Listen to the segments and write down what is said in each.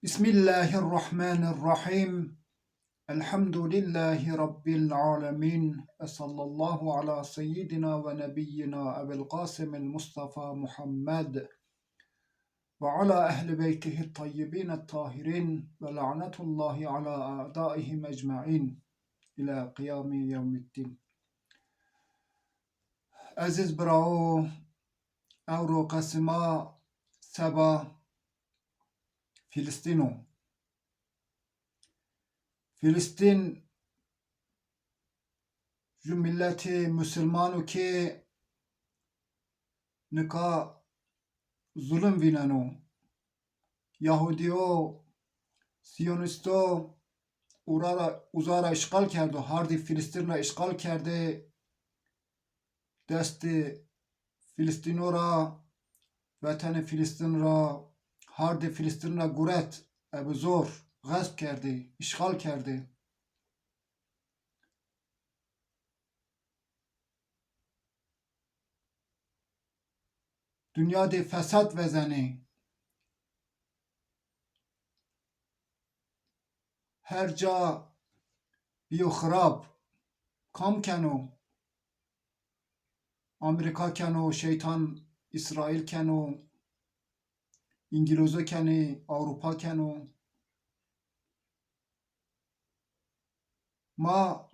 Bismillahirrahmanirrahim. Elhamdülillahi Rabbil alemin. Sallallahu ala seyyidina ve nebiyyina Ebu'l Qasimil Mustafa Muhammed ve ala ehli beytihi tayyibin tahirin ve la'netullahi ala a'daihim ecma'in ila kıyami yevmiddin. Aziz bravo, Avro Kasima Seba Filistino. Filistin ju milleti Müslümanu ki nika zulüm vineno. Yahudiyo, Siyonisto uzara işgal kerdi. Hardi Filistin'e işgal kerdi. Desti Filistinora, vatani Filistinra, hardi Filistin'e guret, ebu zor, gasp kerdi, işgal kerdi. Dünyada fesat vezeni. Her ca biyo xrab. Kam keno. Amerika keno, şeytan İsrail keno. İngilizce keni, Avrupa keno. Ma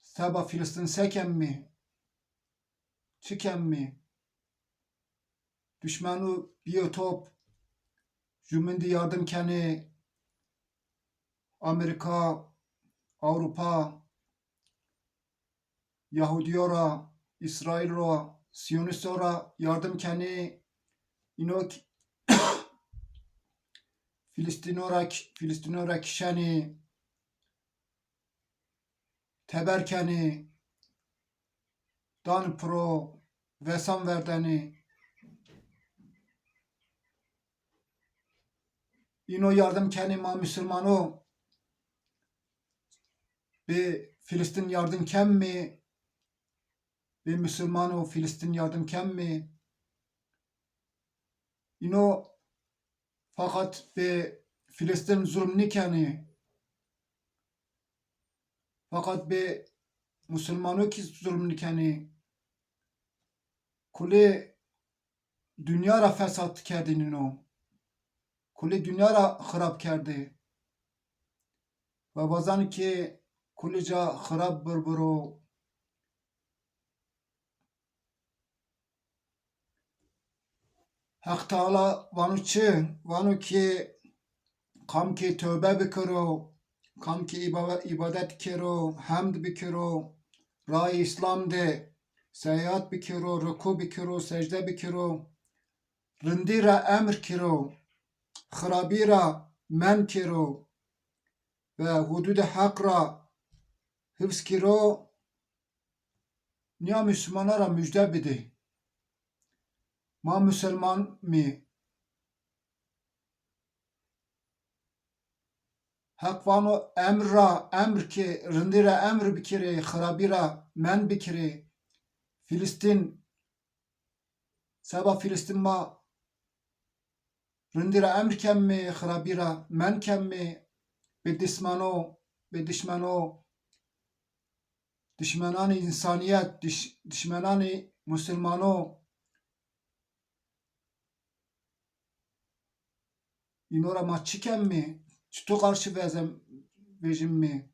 seba Filistin seken mi? Çıken mi? Düşmanı biyotop jümündi yardım keni Amerika, Avrupa, Yahudiyora, İsrailora, Siyonistora yardım keni inok Filistinora kişeni teberkeni dan pro vesam verdeni ino yardım keni ma Müslümano be Filistin yardım kem mi be Müslümano Filistin yardım kem mi ino fakat be Filistin zulmni keni fakat be Müslümano ki zulmni keni kule dünya ra fesat kerdin ino kule dünya ra xarab kerdi ve bazan ki kulica xarab burburo Hak Teala vanu ki kam ki tövbe bikiro kam ki ibadet kiro hamd bikiro ray İslam de seyahat bikiro ruku bikiro secde bikiro rindira emr kiro xarabira men kiro ve hudud hak ra hıfz kiro niye Müslümanlara müjde bidi ma Müslüman mi hak vanu emr ki rindira emr bikiri xarabira men bikiri Filistin seba Filistin ma rindira emr kemmi xarabira men kemmi be düşmanani insaniyet düşmanani Müslümano inora ma çiken mi çito karşı vejim mi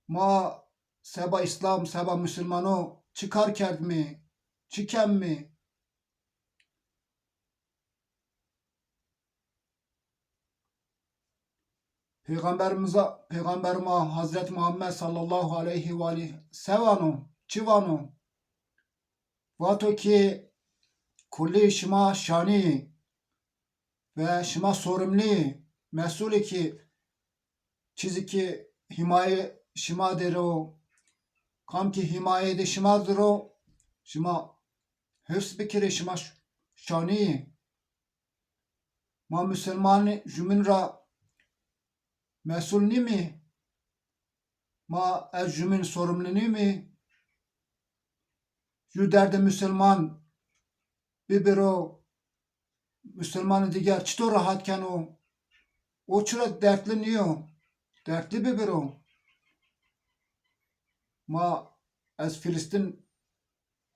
ma seba İslam seba Müslümano çıkar kerd mi çiken mi Peygamberime Hazreti Muhammed sallallahu aleyhi ve aleyhi sevano çivano vato ki kulli şima şani ve şima sorumlu mesulü ki çizi ki himaye şima dero kam ki himaye de şima dero şima hıfz bikiri şima şani ma Müslüman jümün ra mesul ni mi Ma ez jümin sorumluluğu mi? Ju derdi Müslüman bibiro Müslümanı diğer çito rahatken o çıra dertli niyo? Dertli bibiro. Ma ez Filistin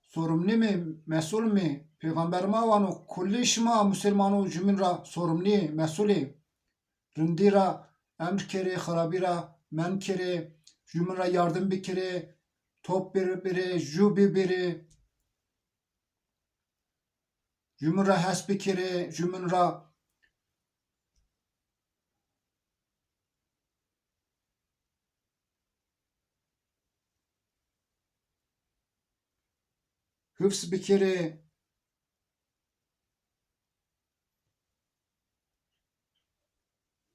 sorumlu mi? Mesul mi? Peygamber ma vano kulli şma Müslümanı jümin ra sorumlu, mesuli. Rindira emr kere, harabira men kere, jümin ra yardım bir kere, top biri, ju biri, jümin ra hes bir kere, jümin ra hıfz bir kere,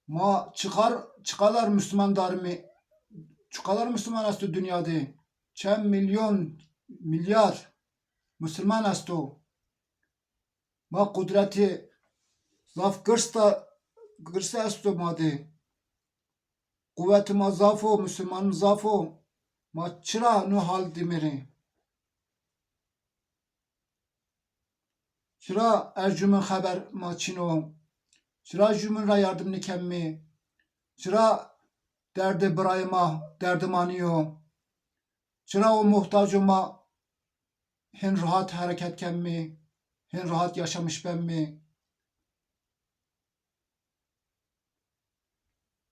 ma çıkarlar Müslüman darmi, çıkarlar Müslüman astı dünyada. Çem milyon, milyar Müslüman astı. Ma kudreti zaf gırsta astı madi. Kuvveti ma zafo, Müslüman zafo. Ma çıra nu hal dimiri. Çıra ercümün haber ma çino. Çıra cümün ra yardım nikemmi. Çıra derdi brayma, derdim anıyor. Çıra o muhtacıma hen rahat hareketken mi? Hen rahat yaşamış ben mi?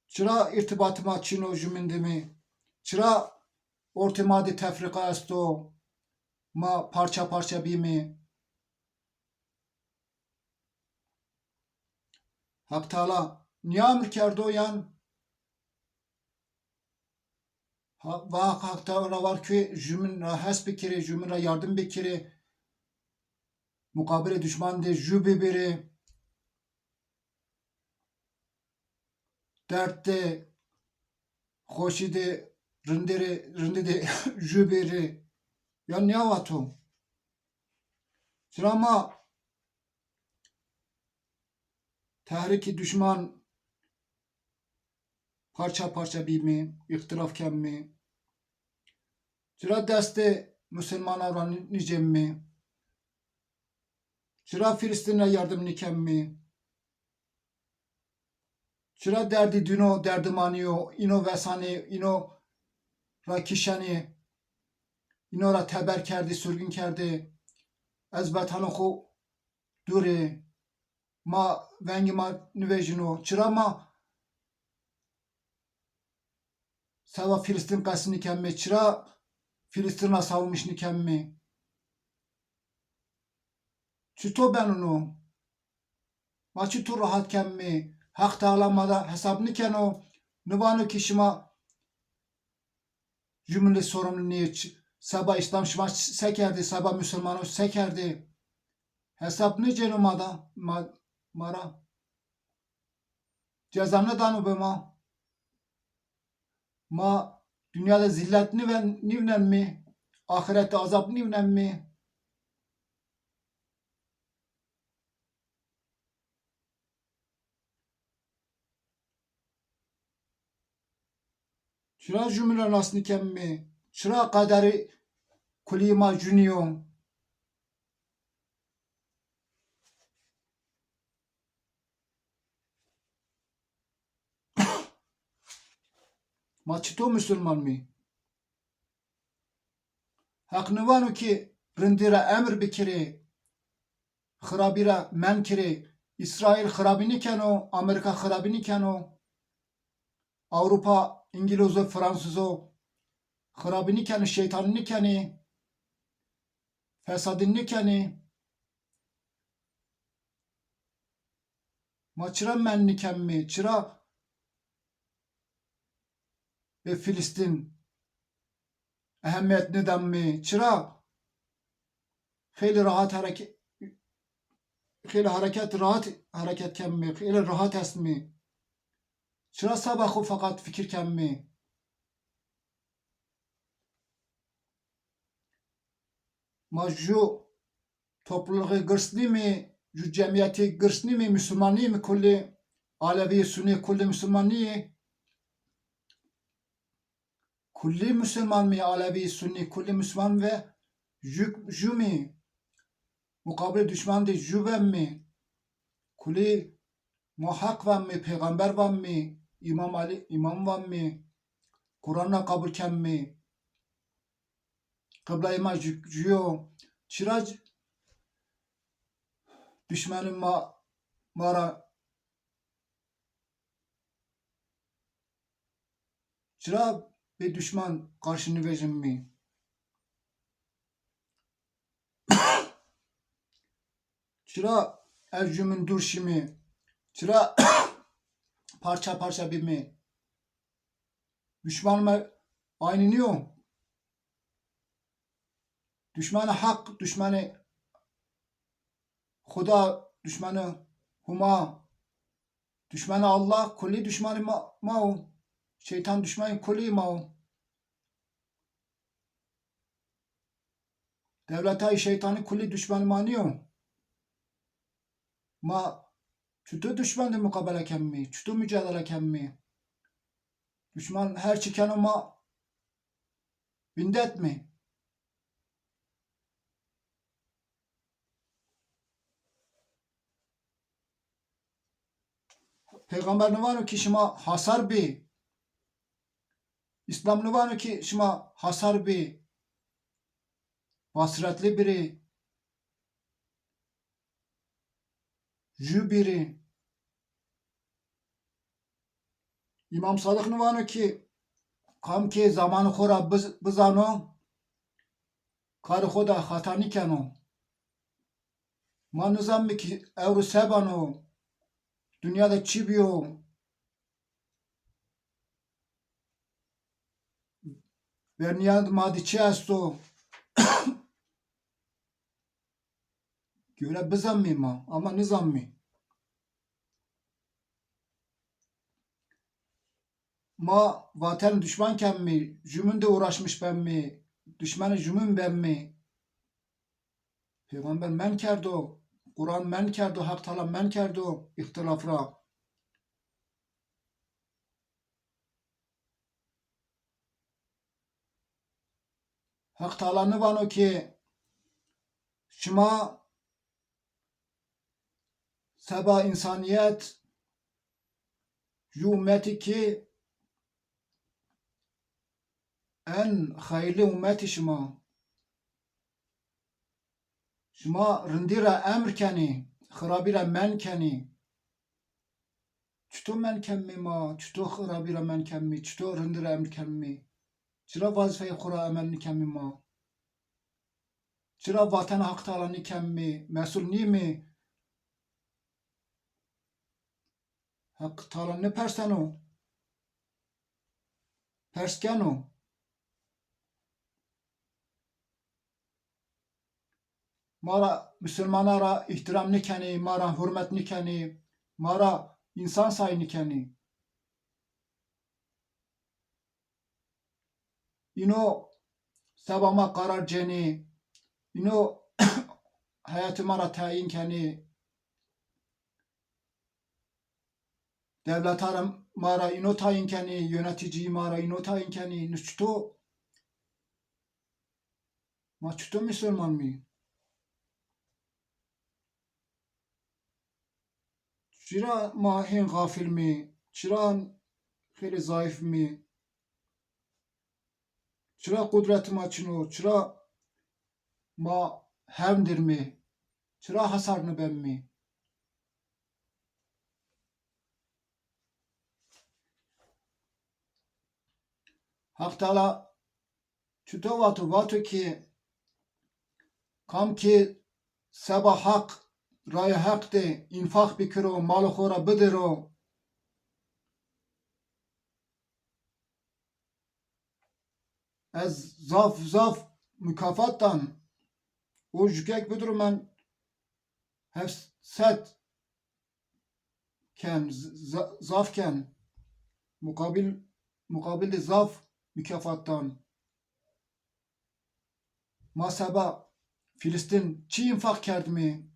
Çıra irtibatıma çino cümündi mi? Çıra ortimadi tefrika esto ma parça parça bir mi? Hak Teala niye emir kerdo yan? Hak Teala var ki cümün hes bir kere, cümün yardım bir kere, mukabele düşman de jübi biri, dertte, hoşide, rindide jübiri. Ya ne avatum? Sırama tehriki düşman parça parça bir mi, ihtilaf kem mi? Çıra deste Müslüman avran nicem mi? Çıra Filistin'e yardım nikem mi? Çıra derdi düno, derdi maniyo, ino vesani, ino ra kişani, ino ra teber kerdi, sürgün kerdi. Ez betanı xo dure, ma vengi ma nüvejino. Çıra ma seva Filistin kasını nikem mi? Çıra Filistin'e savunmuş nikem mi? Çito ben onu. Ma çito rahat kem mi? Hak Teala'mada hesabını ken o. Nıvanı kişima cümle sorumlu niye sabah İslam şıma sekerdi, sabah Müslümanı sekerdi. Hesap ne cenumada mara. Cezamne danu be ma dünyada zillet nivnen mi? Ahirette azap nivnen mi? Çıra cümle nasıl kem mi? Çıra kaderi kulima juniyon. Ma çito Müslüman mi? Hak nivanu ki rindira emir bikiri, xırabira men kiri, İsrail xırabini keno, Amerika xırabini keno, Avrupa İngilizo, Fransızı xırabini keni, şeytanını keni, fesadını keni, ma çıra menni kemmi, çıra ve Filistin ehemmiyet neden mi, çıra خیلی rahat rahat hareket kemmi, خیلی rahat esmi, çıra sabahı fakat fikir kemmi, ma ju topluluğu gırslı mı, ju cemiyeti gırslı mı, Müslümanı mı, kulli Alevi, Sünni, kulli Müslümanı, kulli Müslüman mi, Alevi, Sunni, kulli Müslüman ve jü mi? Mukabil düşman de jüven mi? Kulli muhak van mi, peygamber van mi? İmam Ali, imam van mi? Kur'an'a kabul ken mi? Kıbla ima jüyo. Çıra düşmanın mara çıra bir düşman karşını verin mi? Çıra ercümün durşimi. Çıra parça parça bir mi? Düşman mı? Aynı niyo? Düşmanı hak, düşmanı Huda, düşmanı Huma, düşmanı Allah, kulli düşmanı Mao, şeytan düşmanı kulli Mao. Devlete şeytanı kulli düşmanı maniyor. Ma çütü düşmanı mukabele kemmi, çütü mücadele kemmi. Düşman her çıkanı ma bindet mi? Peygamber ne var ki şima hasar bi. İslam ne var ki şima hasar bi. Basiretli biri. Jü biri. İmam Sadık ne var ki kam ki zamanı khora bızano karı khoda hatani keno. Ma nizam mi ki evru sebano dünyada çibiyo Berniyad madi çi esto göre bizammi ma ama nizammi. Ma vatan düşmanken mi? Cümünde uğraşmış ben mi? Düşmanı cümün ben mi? Peygamber men kerdo. Kur'an men kerdo. Hak Teala men kerdo. İhtilafra. Hak Teala ne vano ki şima seba insaniyet ju ümmeti ki en hayırlı ümmeti şima. Şima rindira emr keni. Hırabira men keni. Çuto men kemmi ma. Çuto hırabira men kemmi. Çuto rindira emr kemmi. Çıra vazifeyi kura emelini kemmi ma. Çıra vatan hak Teala'nı kemmi. Mesul ni mi? Hak Teala ne perseno? Perskeno. Mara Müslümanlara ihtiram nikeni, mara hürmet nikeni, mara insan say nikeni. İno sebama karar ceni, ino hayatı mara tayin keni, devletarım mara ino tayin keni, yönetici mara ino tayin keni, nüçto ma çuto Müslüman mi? Çıra ma hin gafil mi? Çıra خیلی zayıf mi? Çıra kudretim açın çıra ma hemdir mi? Çıra hasarını ben mi? Hak Teala çuto vatu ki kam ki seba hak raya hak de infak bikiro malı khora bidiro ez zaf mükafattan o jükek bidiru men hefset ken zaf ken mukabil zaf mükafattan masaba Filistin çi infak kerdi mi?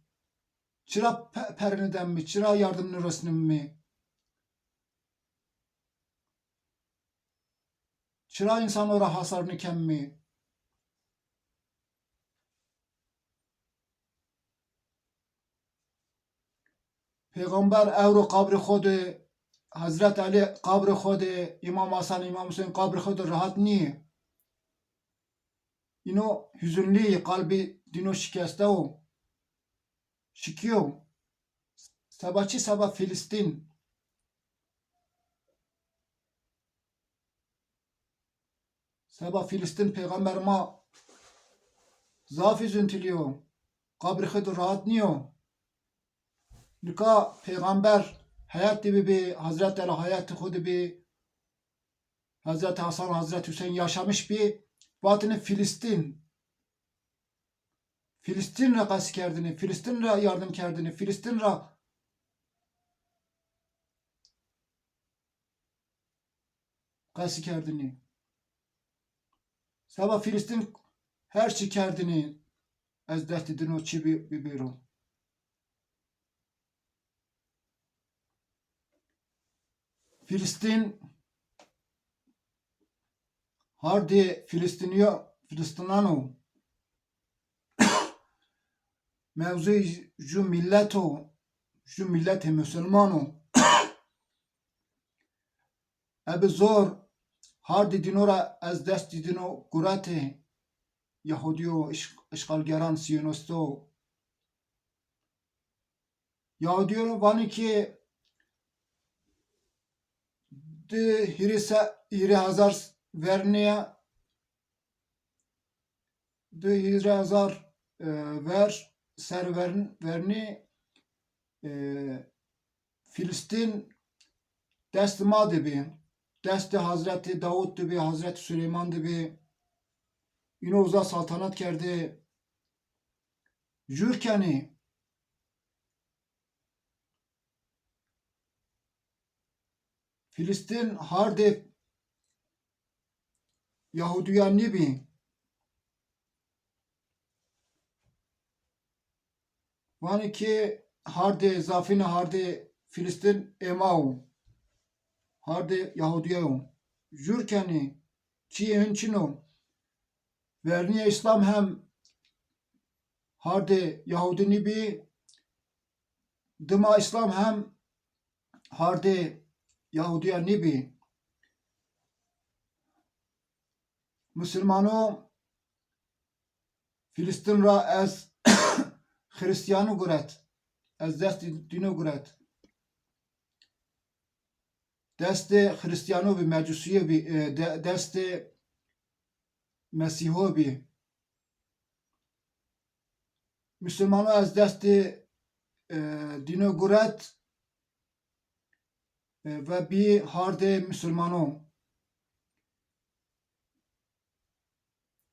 Çıra periniden mi? Çıra yardımını resnim mi? Çıra insan ora hasarını kemmi. Peygamber evro kabri khodu Hazret Ali kabri khodu İmam Hasan İmam Hüseyin kabri khodu rahat niye? İno hüzünlü kalbi dino şikeste o. Şikiyor. Sabahçı sabah Filistin. Sabah Filistin peygamber ma zaf üzüntülüyor. Kabri khodu rahat niye? Nika peygamber hayat gibi bir Hazreti Ali hayatı khodu bir Hazreti Hasan Hazreti Hüseyin yaşamış bir batını Filistin. Filistin'e qas kerdini, Filistin'e yardım kerdini, Filistin'e qas kerdini. Sabah Filistin her şey kerdini ez destidin o çi bibiro. Filistin hardi Filistinano mevzu ju milleti Müslümano ebi zor hardi dinora ez dest dino kurate Yahudiyo işgalgeran Siyonisto Yahudiyo vani ki de hiri hazar verniye de hiri hazar ver serverni Filistin dest ma dibi dest Hazreti Davud dibi Hazreti Süleyman dibi yine uza saltanat kerdi jürkeni Filistin harde Yahudiyan nibi vani ki harde zafine harde Filistin emau harde Yahudiyan jürkeni çi hınçino verniye İslam hem harde Yahudi nibi dıma İslam hem harde Yahudiyan nibi Müslümano Filistin ra ez Hristiyanu guret ez dest dino guret deste Hristiyano bi mecusiye bi deste Mesiho bi Müslümano ez desti dino guret ve bir harde Müslümano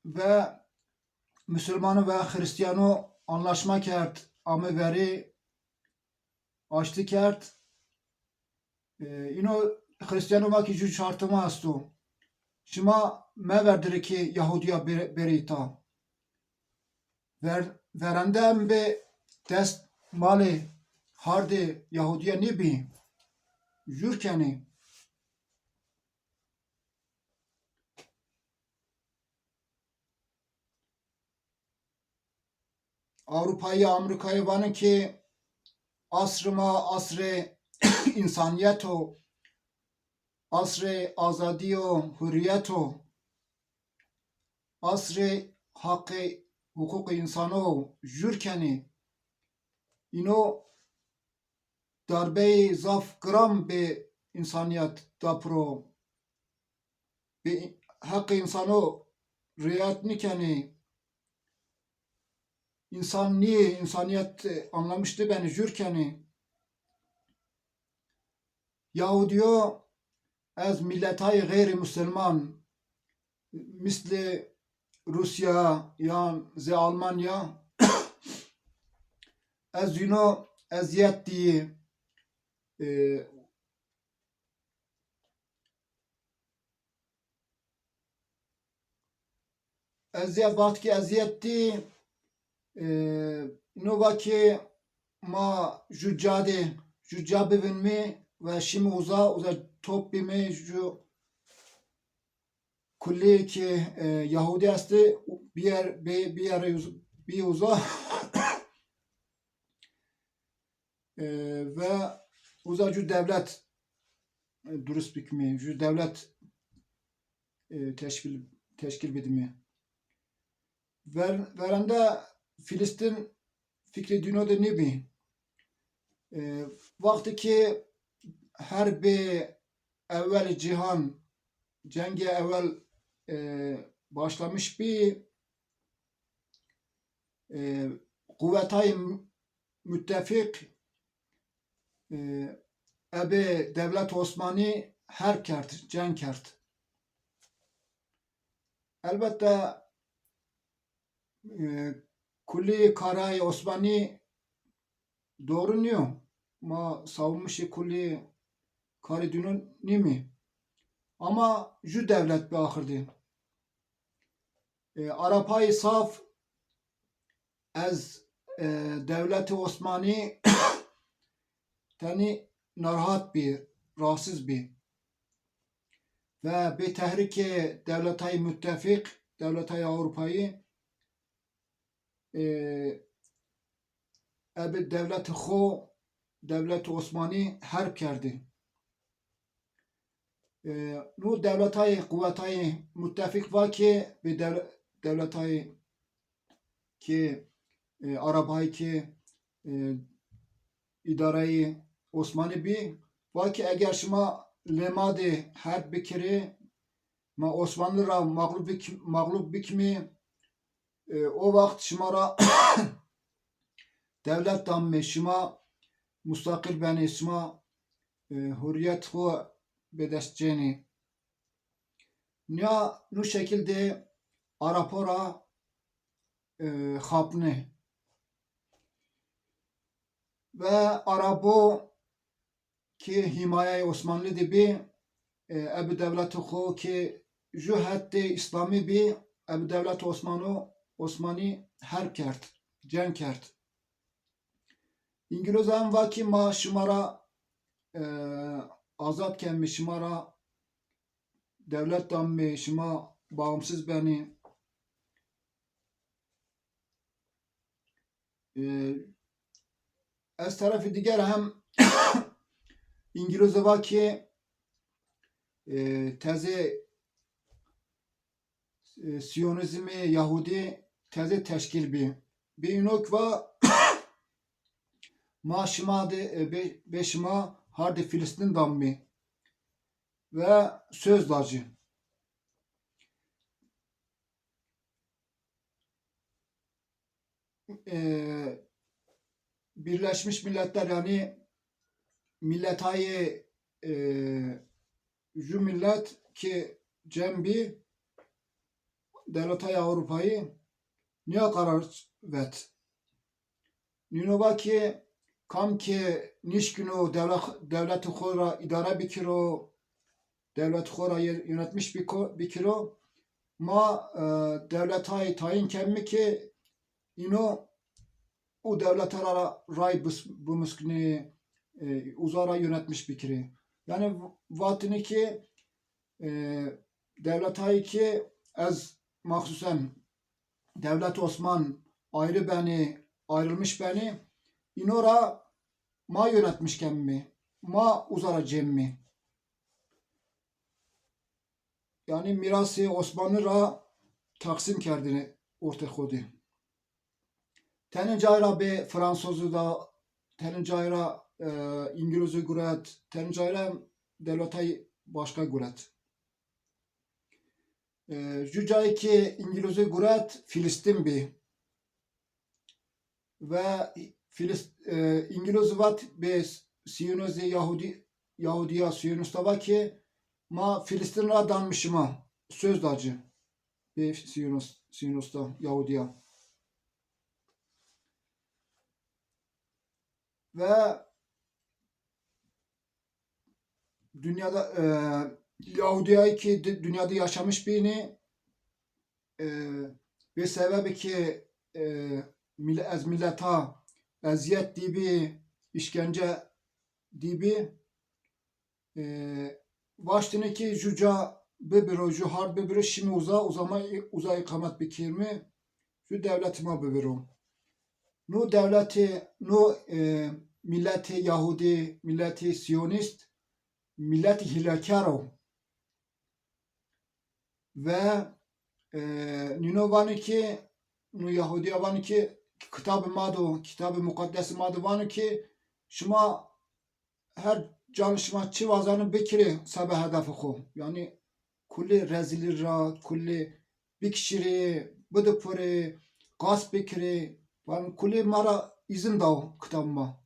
ve Müslümanı ve Hristiyano anlaşma kert ama veri açtı kert ino Hristiyano maki ju şartıma astu şima me verdire ki Yahudiya berita verendem be dest mali harde Yahudiya nibi jürkeni Avrupa'yı Amerika'yı vanı ki asre insaniyeto asre azadiyo hürriyeto asre hakkı hukuk insano jürkeni ino darbe zaf gram be insaniyet dapro be hakkı insano riayet nikeni İnsan niye insaniyet anlamıştı beni jürkeni Yahudiyo ez milletay gayri Müslüman misli Rusya yan ze Almanya ez yino eziyet diye eziyet vakti eziyetti novaki ma juccabe mi ve şimdi uza top bimi ju kulli ki Yahudi esti bir yer bir uza ve uza ju devlet dürüst bükmi, ju devlet teşkil bedimi. Verende Filistin fikri dünyada ne bi? Vakti ki her bir evvel cihan cengi evvel başlamış bir kuvvetay müttefik ebi devlet Osmani her kert, cenk kert. Elbette kulli karay Osmani doğru niyo. Ma savunmuş kulli karı dünün ni mi? Ama ju devlet bir ahirdi. Arapayı saf ez devleti Osmani tani narahat bir, rahatsız bir. Ve bir tehriki devletay müttefik, devletay Avrupa'yı ebi devleti xo, devleti Osmani harp kerdi. Nu devletay kuvvetay müttefik var ki bir devletay ki Arapay ki idareyi Osmani bir var ki eğer şuma lemadi harp bikiri ma Osmanlı ra mağlup bikmi o vakit şımara devlet damme şıma mustakil beni şıma hürriyet xo bedestceni ya nu şekilde Arapora xapne ve Arabo ki himaye Osmanlı dibi ebu devlet xo ki ju hatta İslami bi ebu devlet Osmani her kert cenk kert İngilizan vaki ma şımara azat kemmi şımara devlet damme şıma bağımsız beni az tarafı diğer hem İngiliz vaki teze Siyonizmi Yahudi teze teşkil bir inok ve ma şıma de beşma hardi Filistin dammi ve söz dacı. Birleşmiş Milletler yani milletayı ju millet ki cembi devletay Avrupa'yı niye karar vet? Ninova ki kam ki nişkino devleti xora idare bikiro devlet xora yönetmiş bikiro ma devletay tayin kemmi ki ino o devletara ray bu muskini uzara yönetmiş bikiri. Yani vatini ki devletay ki az mahsusen devlet Osman ayrı beni ayrılmış beni inora ma yönetmişken mi ma uzara cemmi yani mirası Osmanlı ra taksim kerdini orta kodu. Tenin cayra be Fransızı da tenin cayra İngilizce guret tenin cayra devletay başka guret. Cücay ki İngilizce guret Filistin bi ve İngiliz vat be Siyonizmi Yahudiya Siyonista var ki ma Filistin ra danmışıma söz dacı be Siyonista Yahudiya ve dünyada Yahudiya ki dünyada yaşamış birini bir sebebi ki ez milleta eziyet dibi işkence dibi baştını ki juca bibiro ju hard bibiro şimdi uza ikamet bikirmi ju devleti ma bibiro. Nu devleti nu milleti Yahudi, milleti Siyonist, milleti hilakaro ve nino vani ki nu Yahudiya vani ki kitab-ı madu, kitab-ı mukaddes madu vani ki şuma her canlı şuma çi vazanı bikiri sabah hedefi xo. Yani kulli rezili ra, kulli bikşiri, bıdıpırı, gasp bikiri, van kulli mara izin dav kitabıma.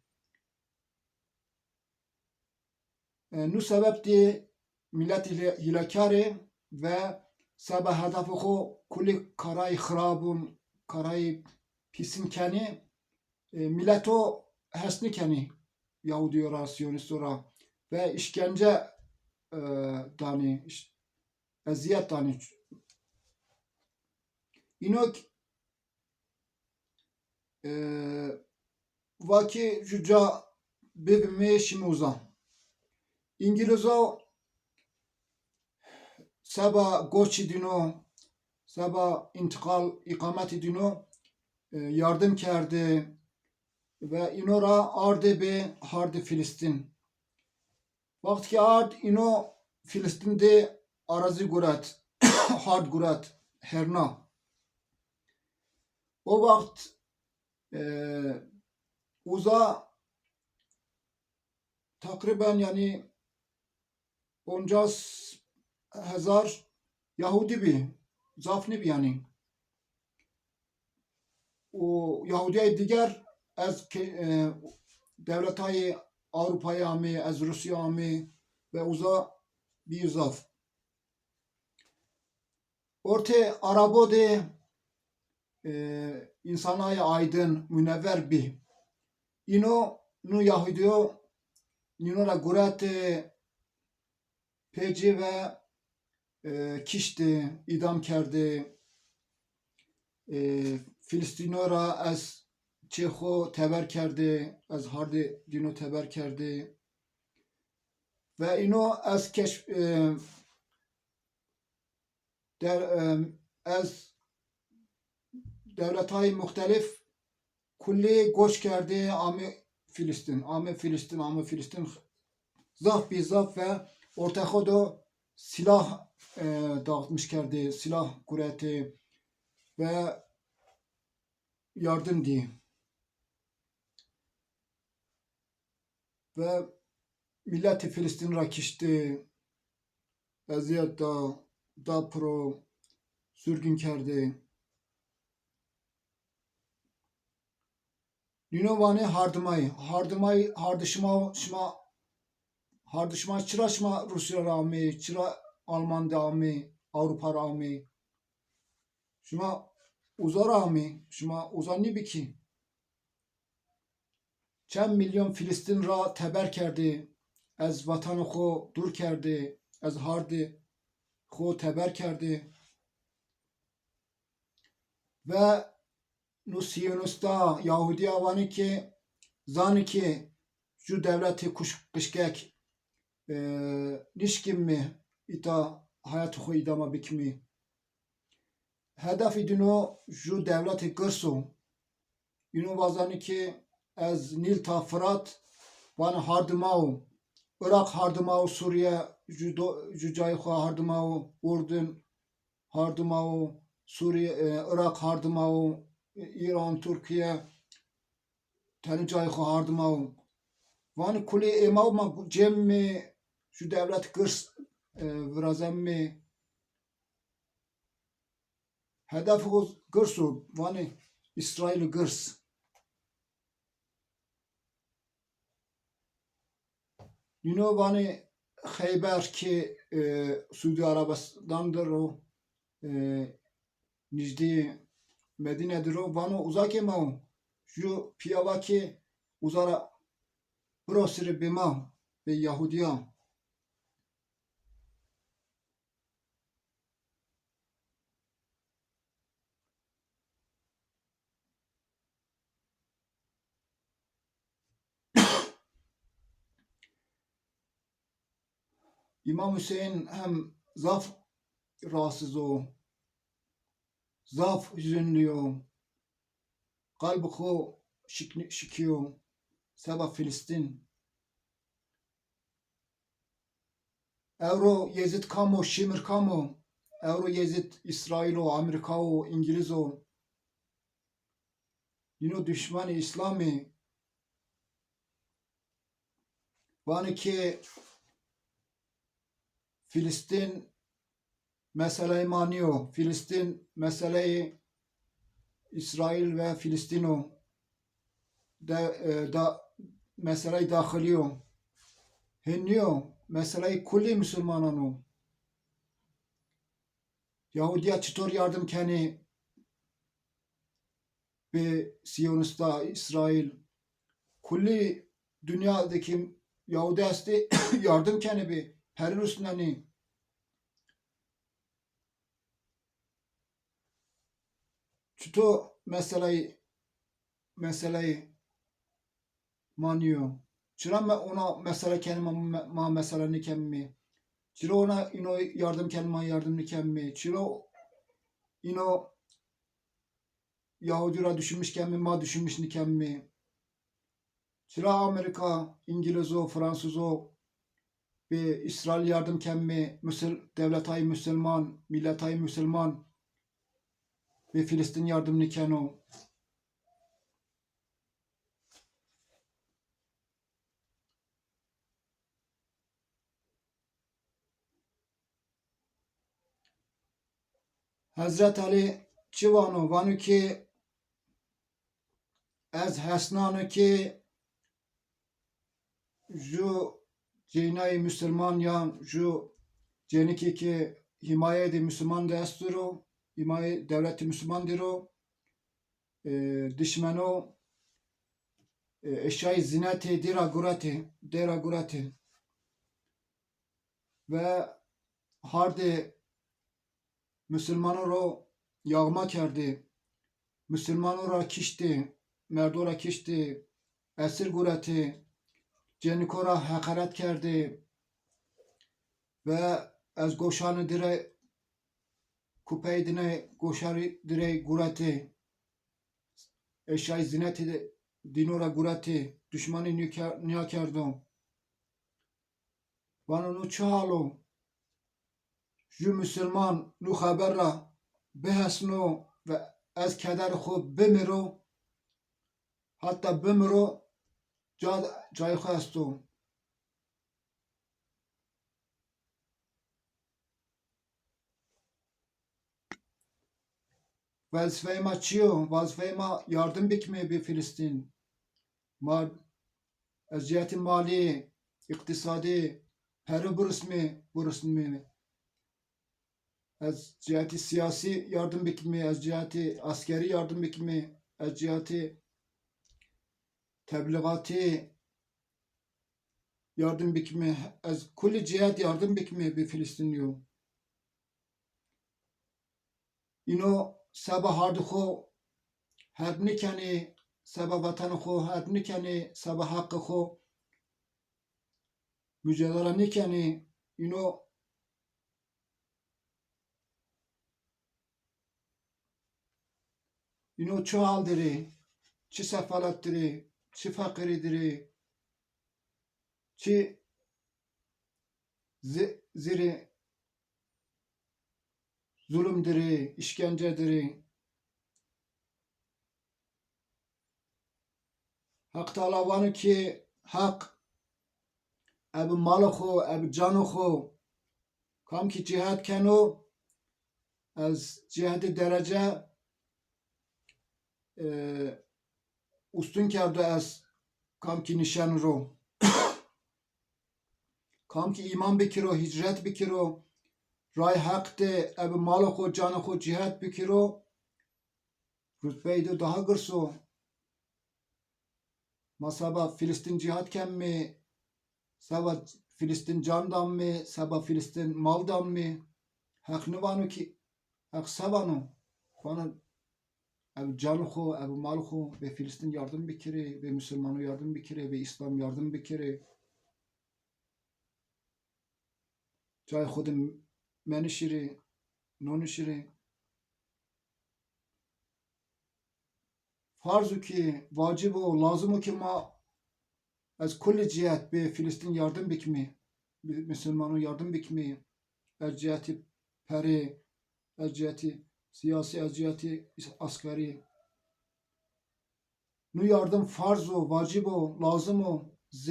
Nu sebep di millet hilakari ve sabah hedefi xo kulli karayı xirabun, karayı pisin keni milleto hesni keni Yahudi ora, Siyonist ora ve işkence dani, eziyet dani. İnok vaki juca bebime şimuza. İngilizce seba goçi dino, seba intikal ikameti dino yardım kerdi ve inora arde be hardi Filistin. Vakti ki ard ino Filistin'de arazi gurat, hard gurat, herna. O vakt uza takriben yani 50,000 Yahudi bir zafni bir yani. O Yahudiye diğer az devletayı Avrupa'ya ami, az Rusya ami ve uza bir zaf. Orta Arabo de insanaya aydın, münevver bir. İno nu Yahudiyo nino la gurate peci ve kişti, idam kerdi. Filistinora az Çeho teber kerdi, az hardi dino teber kerdi. Ve ino az az devletay muhtelif kulli goç kerdi ami Filistin, zaf bir zaf ve ortaya da silah dağıtmış kerdi, silah kureti ve yardım diye. Ve milleti Filistin rakişti, eziyet da pro sürgün kerdi. Linovani hardışma çıraşma Rusya rami, çıra Alman rami, Avrupa rami. Şuma uzar rami, şuma uzar ne biki? Çem milyon Filistin ra teber kerdi, ez vatanı xo dur kerdi, ez hardi xo teber kerdi. Ve nu Siyonista Yahudi avani ki zani ki şu devleti kışkek nişkim mi ita hayatı xo idama bikmi. Hedefi dino şu devleti kırsu. Ino vazani ki ez Nil ta Fırat van hardımau Irak hardımau Suriye cücayı xo hardımau Urdun hardımau Suriye Irak hardımau İran Türkiye tani cayı xo hardımau van kuli emav ma cem mi şu devlet kırs virazem mi hedefi kırsu vani İsrail kırs. Yine vani Xeyber ki Suudi Arabistan'dır o Nicdi Medine'dir o vani uzak emav şu piyava ki uzara burası bima ve Yahudiya. İmam Hüseyin hem zaf rahatsız o. Zaf hüzünlüyor. Kalbi ko şikiyor. Seba Filistin. Euro Yezid kamo, Şimir kamo. Euro Yezid İsrailo, Amerikao, İngilizo. Yine düşmanı İslami. Bana ki Filistin meseleyi maniyor. Filistin meseleyi İsrail ve Filistino da meseleyi dahiliyor. Henniyor. Meseleyi kulli Müslümanano. Yahudiya çıtor yardım keni ve Siyonista İsrail kulli dünyadaki Yahudi esti yardım keni bir herin üstüne çıto meseleyi maniyor. Çıra ona mesele kelime ma meseleni kemmi. Çıra ona ino yardım kelime yardımını kemmi. Çıra ino Yahudira düşünmüş kemmi ma düşünmüş ni kemmi. Çıra Amerika, İngilizo, Fransuzo ve İsrail yardım kemmi. Devletay Müslüman, milletay Müslüman ve Filistin yardımını keno. Hazret Ali çivano vanu ki ez hesnanı ki ju cinayı Müslüman yan ju ceniki ki himaye de Müslüman desturo himaye devleti Müslüman diro düşmano eşyayı zineti dera gurati ve hardi Müslümanı ro yağma kerdi Müslümanı ro kişti merdora kişti esir gurati cenikora hakaret kerdi ve az goşanı dire kupeydine goşarı dire gurati eşyayı zineti dinora gurati düşmanı niya kerdon bana nu çalo ju Müslüman nu haberra behesno ve az keder xo bemiro hatta bemiro cay xasto vazifema çiyo vazifema yardım bikme bir Filistin mal eziyeti mali iktisadi her burasmi az cihati siyasi yardım bikme az cihati askeri yardım bikme az cihati tebliğati yardım bikme az kulli cihat yardım bikme bir Filistinliyo ino sabah hardı xo her nikeni sabah vatanı xo her nikeni sabah hakkı xo mücadele nikeni ino çoğaldırı çi sefalattırı çi fakiridirı çi ziri zulümdiri, işkencedir. Hak talavanı ki hak ebi malı xo, ebi canı xo kam ki cihat keno az cihadi derece ustun kerdu az kam ki nişan ro kam ki iman bikiro, hicret bikiro ray hak de ebi malı xo, canı xo cihat bikiro rütbeyi daha gırso masaba Filistin cihat kemmi saba Filistin candan mı saba Filistin maldan mı hak ne vanu ki hak sabanu bana ev canı xo ev mal xo ve Filistin yardım bikiri ve Müslümanı yardım bikiri ve İslam yardım bikiri cay xudim menişiri نونشری farzu ki vacib o lazım o ki ma az kulli cihet be Filistin yardım bikmi Müslümanın yardım bikmi az ciheti peri az ciheti siyasi az ciheti askeri nu yardım farz o vacib o lazım o z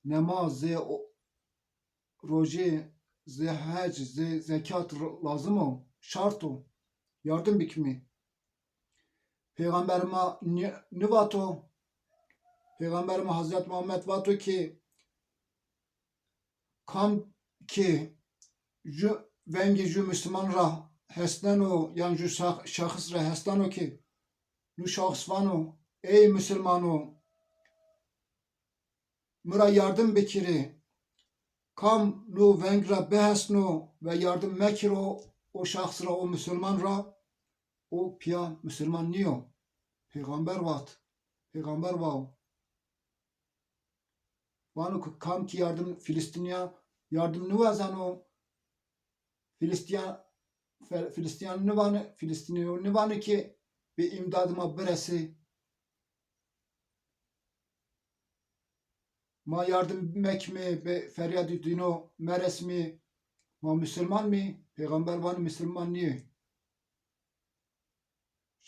namaz z roje z hac z zekat lazım o şart o yardım bikmi Peygamberime ne vato Peygamberime Hazreti Muhammed vato ki kam ki vengi ju Müslüman ra heslen o yani ju şahıs ra heslen o ki nu şahıs vano ey Müslümano mıra yardım bekiri kam nu vengra behesno ve yardım mekiro o şahıs ra o Müslüman ra o pia Müslüman niyo Peygamber vat Peygamber vav vano kam ki yardım Filistin'e yardım nu vazano Filistin ne vanı ki bir imdadıma birisi ma yardım mek mi be feryat dino meres mi ma Müslüman mi peygamber vanı Müslüman niye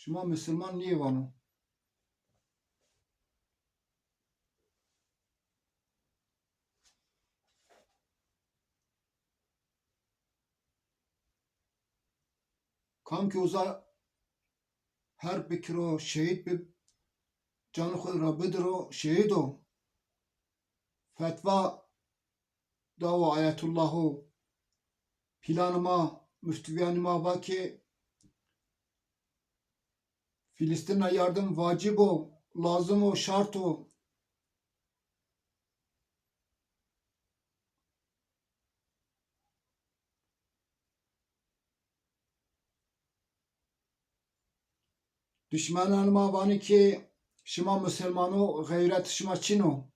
şuma Müslüman niye vanı kam ki uza her bikro şehit bir canı khud rabbidir o şehit o fetva dava ayetullahu planıma müftüviyanıma va ki Filistin'e yardım vacip o lazım o şart o düşmanlarıma vani ki şıma Müslümano gayret şıma çino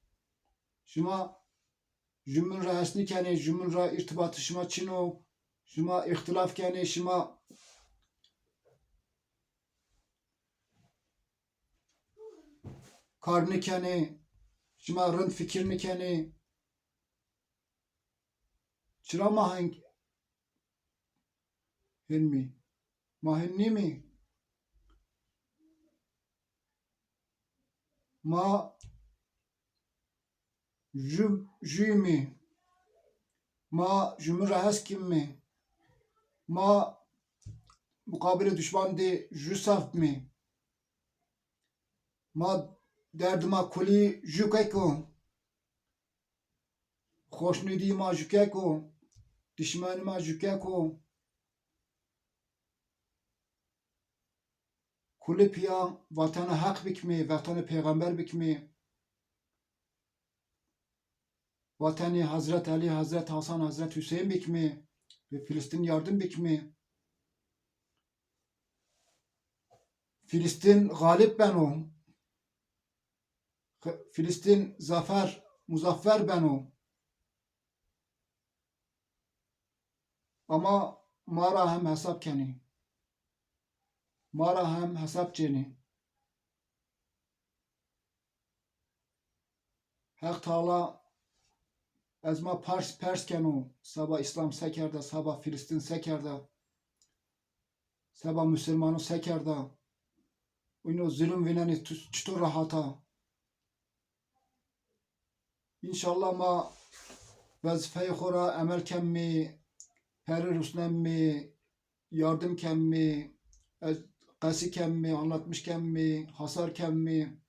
şıma jümün rahasni kene jümün ra irtibatı şıma çino şıma ihtilaf kene şıma karni kene şıma rın fikirni kene çıra maheng hilmi mahenni mi ma jümi ma jümün rahas kim mi ma mukabele düşman de jüsaf mi ma derdima kuli jükeko خوشنودی جوکه کو دشمن ما جوکه کو کل پیا وطن حق بکمی وطن پیغمبر بکمی وطن Hazret Ali, Hazret Hasan, Hazret Hüseyin bikmi ve Filistin yardım bikmi Filistin galip ben o Filistin zafer muzaffer ben o ama mara hem hesap keni mara hem hesap ceni Hak Teala ezma pers kenu sabah İslam sekerda sabah Filistin sekerda sabah Müslümanı sekerda oyunu zulüm vineni çutur rahata İnşallah ma vazifeyi khora emel kemmi peri rusnemmi yardım kemmi qasi kemmi anlatmış kemmi hasar kemmi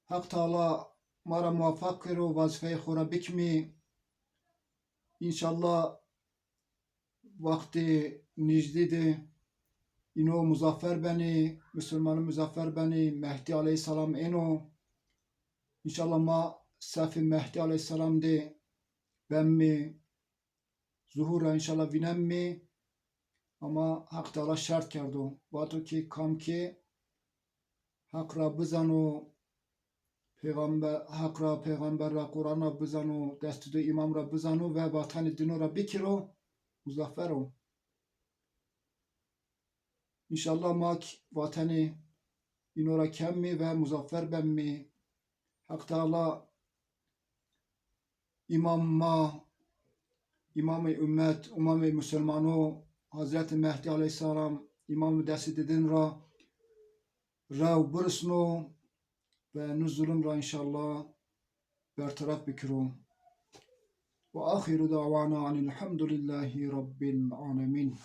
Hak Teala mara muvaffak kiro vazifeyi khora bikmi İnşallah vakti nicdidi İno muzaffer beni Müslümanı muzaffer beni Mehdi aleyhisselam eno İnşallah ma safi Mehdi aleyhisselam de ben mi zuhura inşallah vinem mi ama Hak Teala şart kerdo vato ki kam ki Hak Rabbi zano Peygamber hakra peygamber ra Kur'an ra bizano destüdü imam ra bizano ve vatanı dino ra bikiro muzaffer o. İnşallah mak vatanı inora kemmi ve muzaffer bemmi. Hak Teala imamma İmam-ı ümmet, İmam-ı Müslümano Hazreti Mehdi Aleyhisselam İmam-ı Desididin ra rav bursno ve nuzulun ra inşallah bertaraf bikiro. Ve ahiru davana anilhamdülillahi rabbil alemin.